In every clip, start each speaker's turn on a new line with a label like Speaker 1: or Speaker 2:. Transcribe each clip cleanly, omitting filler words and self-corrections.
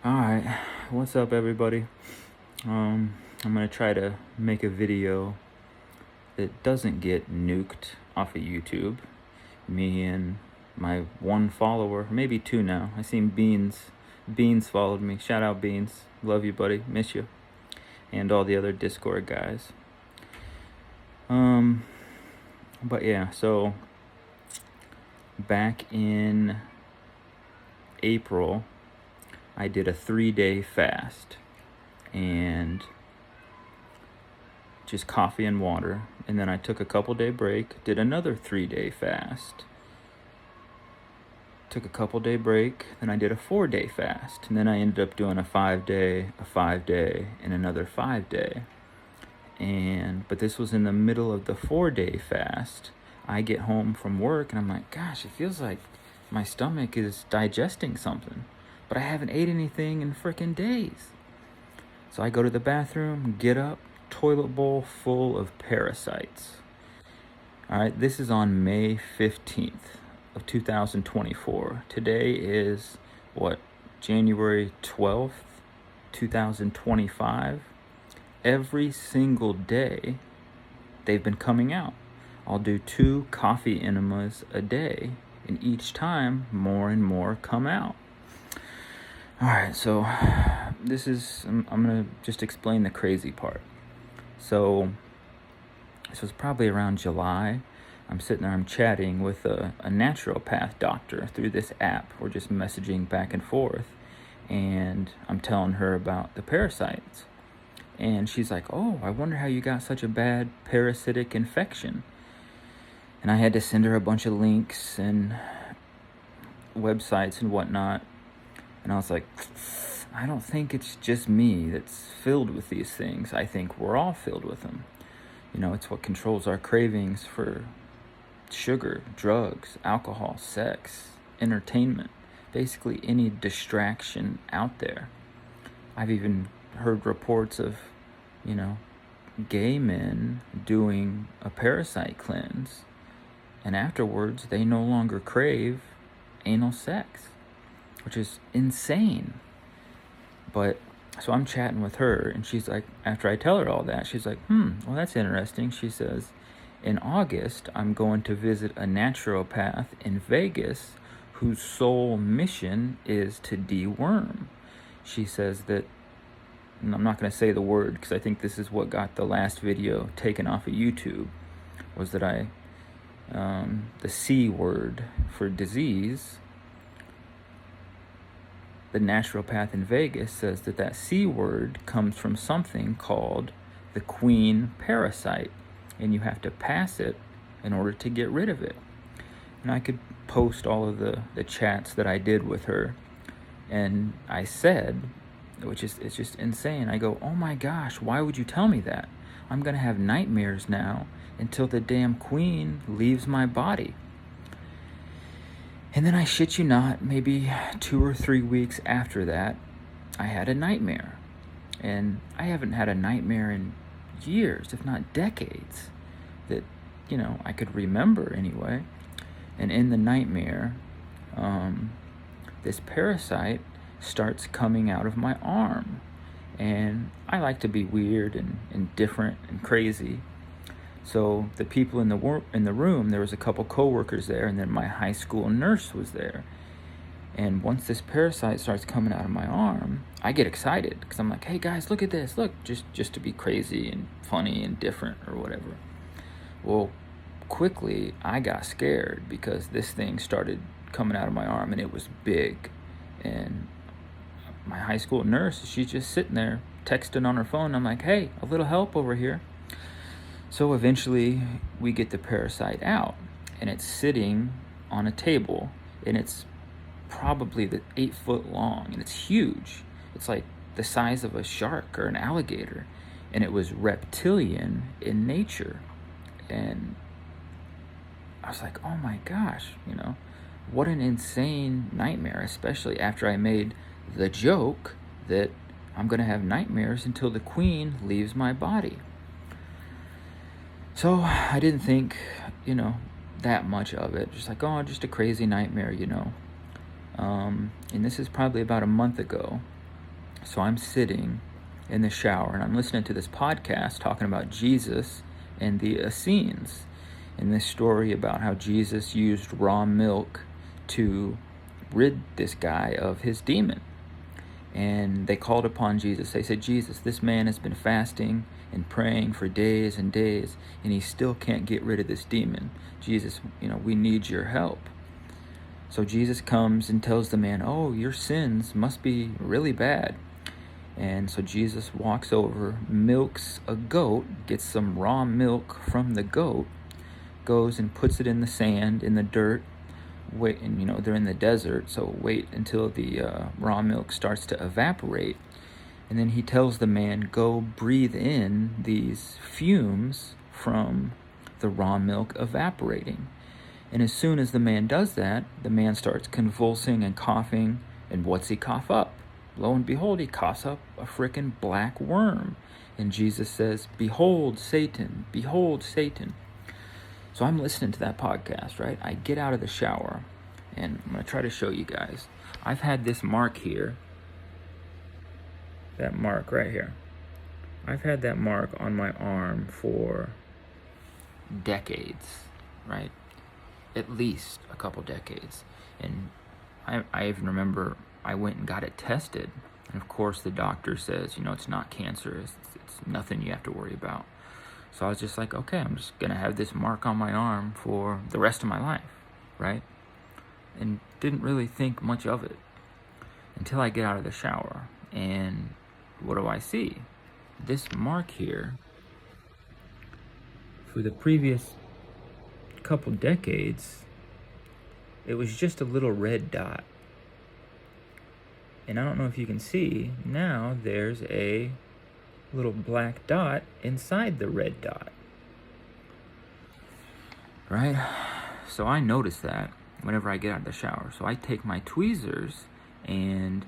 Speaker 1: Alright, what's up everybody? I'm gonna try to make a video that doesn't get nuked off of YouTube. Me and my one follower, maybe two now. I seen Beans followed me. Shout out Beans. Love you, buddy. Miss you. And all the other Discord guys. But yeah, so back in April, I did a 3-day fast and just coffee and water. And then I took a couple-day break, did another 3-day fast. Took a couple-day break, then I did a 4-day fast. And then I ended up doing a 5-day, a 5-day, and another 5-day. But this was in the middle of the 4-day fast. I get home from work and I'm like, gosh, it feels like my stomach is digesting something, but I haven't ate anything in frickin' days. So I go to the bathroom, get up, toilet bowl full of parasites. All right, this is on May 15th of 2024. Today is January 12th, 2025. Every single day they've been coming out. I'll do 2 coffee enemas a day, and each time more and more come out. All right, so I'm gonna just explain the crazy part. So this was probably around July. I'm sitting there, I'm chatting with a naturopath doctor through this app. We're just messaging back and forth, and I'm telling her about the parasites. And she's like, oh, I wonder how you got such a bad parasitic infection. And I had to send her a bunch of links and websites and whatnot. And I was like, I don't think it's just me that's filled with these things. I think we're all filled with them. You know, it's what controls our cravings for sugar, drugs, alcohol, sex, entertainment, basically any distraction out there. I've even heard reports of, gay men doing a parasite cleanse, and afterwards they no longer crave anal sex, which is insane. But so I'm chatting with her, and she's like, after I tell her all that, she's like, well, that's interesting. She says, in August, I'm going to visit a naturopath in Vegas whose sole mission is to deworm. She says that, and I'm not going to say the word because I think this is what got the last video taken off of YouTube, was that the C word for disease. The naturopath in Vegas says that C word comes from something called the queen parasite, and you have to pass it in order to get rid of it. And I could post all of the chats that I did with her, and I said, it's just insane. I go, oh my gosh, why would you tell me that? I'm gonna have nightmares now until the damn queen leaves my body. And then I shit you not, maybe 2 or 3 weeks after that, I had a nightmare. And I haven't had a nightmare in years, if not decades, that, I could remember anyway. And in the nightmare, this parasite starts coming out of my arm. And I like to be weird and different and crazy. So the people in the room, there was a couple coworkers there, and then my high school nurse was there. And once this parasite starts coming out of my arm, I get excited because I'm like, hey guys, look at this, look, just to be crazy and funny and different or whatever. Well, quickly I got scared because this thing started coming out of my arm and it was big. And my high school nurse, she's just sitting there texting on her phone. I'm like, hey, a little help over here. So eventually we get the parasite out, and it's sitting on a table, and it's probably 8 foot long, and it's huge. It's like the size of a shark or an alligator, and it was reptilian in nature. And I was like, oh my gosh, what an insane nightmare, especially after I made the joke that I'm gonna have nightmares until the queen leaves my body. So I didn't think, that much of it. Just like, oh, just a crazy nightmare, And this is probably about a month ago. So I'm sitting in the shower and I'm listening to this podcast talking about Jesus and the Essenes, and this story about how Jesus used raw milk to rid this guy of his demon. And they called upon Jesus. They said, Jesus, this man has been fasting and praying for days and days, and he still can't get rid of this demon. Jesus, we need your help. So Jesus comes and tells the man, oh, your sins must be really bad. And so Jesus walks over, milks a goat, gets some raw milk from the goat, goes and puts it in the sand, in the dirt. Wait, and they're in the desert, so wait until the raw milk starts to evaporate. And then he tells the man, go breathe in these fumes from the raw milk evaporating. And as soon as the man does that, the man starts convulsing and coughing. And what's he cough up? Lo and behold, he coughs up a frickin' black worm. And Jesus says, behold, Satan, behold, Satan. So I'm listening to that podcast, right? I get out of the shower, and I'm going to try to show you guys. I've had this mark here, that mark right here. I've had that mark on my arm for decades, right? At least a couple decades. And I even remember I went and got it tested. And of course the doctor says, it's not cancerous. It's nothing you have to worry about. So I was just like, okay, I'm just going to have this mark on my arm for the rest of my life, right? And didn't really think much of it until I get out of the shower. And what do I see? This mark here, for the previous couple decades, it was just a little red dot. And I don't know if you can see, now there's a little black dot inside the red dot. Right? So I notice that whenever I get out of the shower. So I take my tweezers and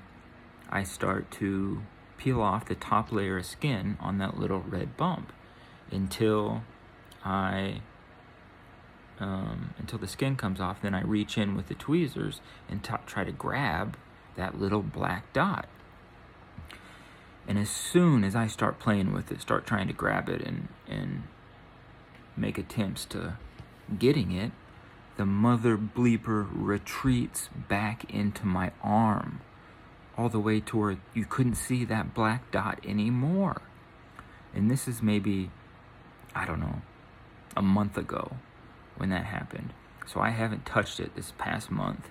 Speaker 1: I start to peel off the top layer of skin on that little red bump until until the skin comes off. Then I reach in with the tweezers and try to grab that little black dot. And as soon as I start playing with it, start trying to grab it and make attempts to getting it, the mother bleeper retreats back into my arm, all the way to where you couldn't see that black dot anymore. And this is maybe, I don't know, a month ago when that happened. So I haven't touched it this past month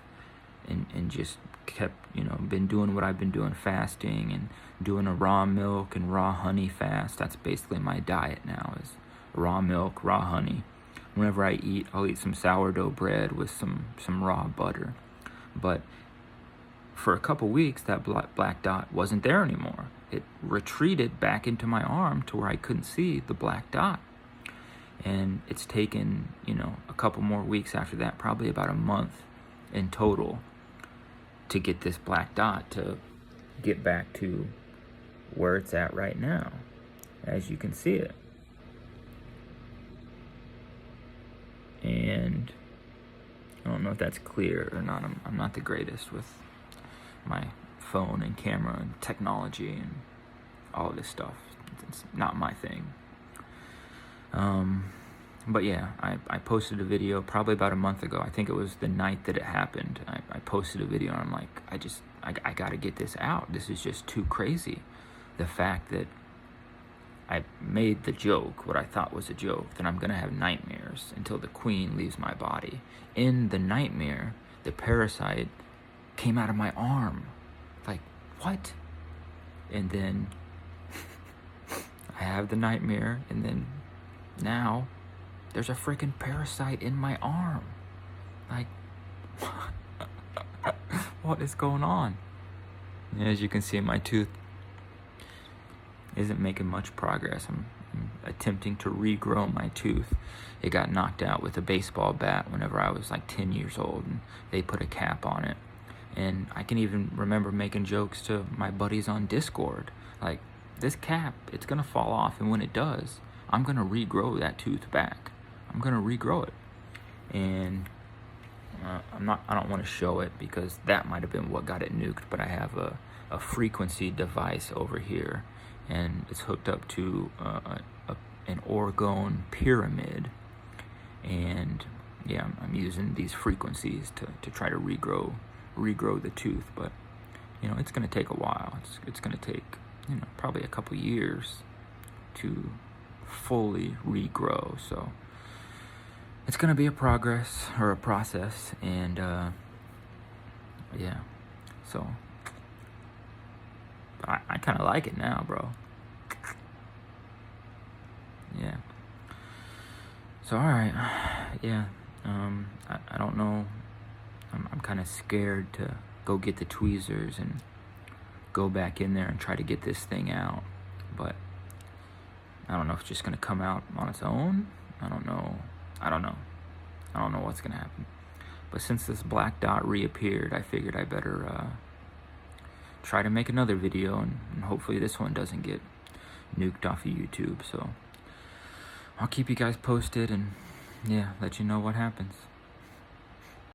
Speaker 1: and just kept, been doing what I've been doing, fasting and doing a raw milk and raw honey fast. That's basically my diet now, is raw milk, raw honey. Whenever I eat, I'll eat some sourdough bread with some raw butter. But for a couple weeks, that black dot wasn't there anymore. It retreated back into my arm to where I couldn't see the black dot. And it's taken, a couple more weeks after that, probably about a month in total, to get this black dot to get back to where it's at right now, as you can see it. And I don't know if that's clear or not. I'm not the greatest with my phone and camera and technology and all of this stuff. It's not my thing. But yeah, I posted a video probably about a month ago. I think it was the night that it happened. I posted a video and I'm like, I gotta get this out. This is just too crazy. The fact that I made the joke, what I thought was a joke, that I'm gonna have nightmares until the queen leaves my body. In the nightmare, the parasite came out of my arm. Like, what? And then I have the nightmare, and then now there's a freaking parasite in my arm. Like, what is going on? As you can see, my tooth isn't making much progress. I'm attempting to regrow my tooth. It got knocked out with a baseball bat whenever I was like 10 years old, and they put a cap on it. And I can even remember making jokes to my buddies on Discord, like, this cap, it's gonna fall off, and when it does, I'm gonna regrow that tooth back. I'm gonna regrow it. And I don't want to show it because that might have been what got it nuked, but I have a frequency device over here, and it's hooked up to an orgone pyramid, and yeah, I'm using these frequencies to try to regrow the tooth, but you know, it's going to take a while. It's going to take, you know, probably a couple years to fully regrow. So it's going to be a process, and yeah. So I kind of like it now, bro. Yeah. So all right, yeah. I don't know. I'm kind of scared to go get the tweezers and go back in there and try to get this thing out, but I don't know if it's just gonna come out on its own. I don't know what's gonna happen. But since this black dot reappeared, I figured I better try to make another video, and hopefully this one doesn't get nuked off of YouTube. So I'll keep you guys posted, and yeah, let you know what happens.